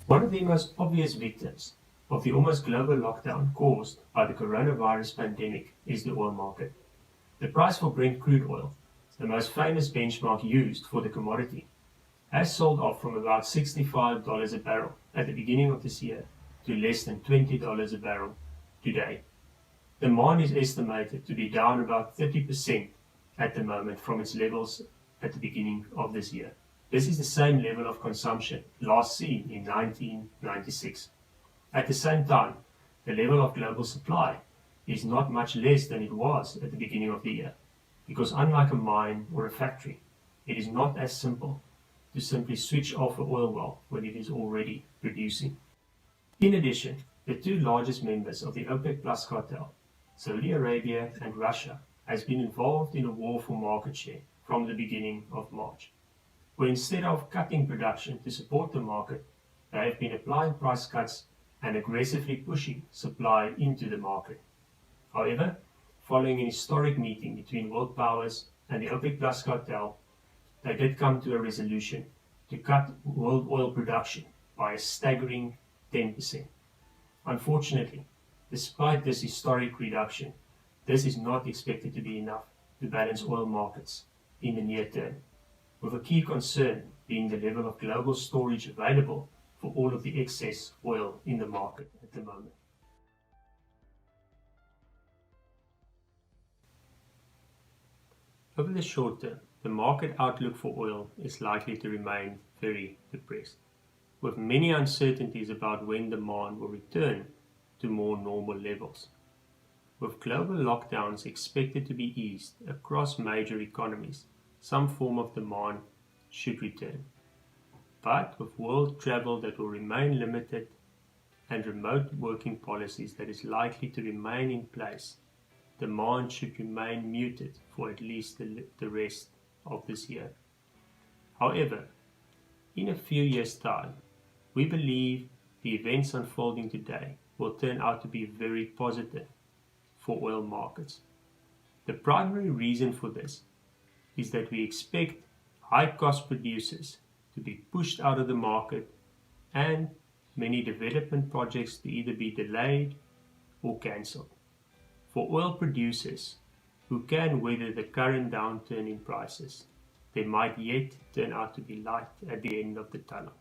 One of the most obvious victims of the almost global lockdown caused by the coronavirus pandemic is the oil market. The price for Brent crude oil, the most famous benchmark used for the commodity, has sold off from about $65 a barrel at the beginning of this year to less than $20 a barrel today. Demand is estimated to be down about 30% at the moment from its levels at the beginning of this year. This is the same level of consumption last seen in 1996. At the same time, the level of global supply is not much less than it was at the beginning of the year, because unlike a mine or a factory, it is not as simple to simply switch off an oil well when it is already producing. In addition, the two largest members of the OPEC Plus cartel, Saudi Arabia and Russia, has been involved in a war for market share from the beginning of March, where instead of cutting production to support the market, they have been applying price cuts and aggressively pushing supply into the market. However, following an historic meeting between world powers and the OPEC Plus cartel, they did come to a resolution to cut world oil production by a staggering 10%. Unfortunately, despite this historic reduction, this is not expected to be enough to balance oil markets in the near term, with a key concern being the level of global storage available for all of the excess oil in the market at the moment. Over the short term, the market outlook for oil is likely to remain very depressed, with many uncertainties about when demand will return to more normal levels. With global lockdowns expected to be eased across major economies, some form of demand should return. But with world travel that will remain limited and remote working policies that is likely to remain in place, demand should remain muted for at least the rest of this year. However, in a few years' time, we believe the events unfolding today will turn out to be very positive for oil markets. The primary reason for this is that we expect high-cost producers to be pushed out of the market and many development projects to either be delayed or cancelled. For oil producers who can weather the current downturn in prices, there might yet turn out to be light at the end of the tunnel.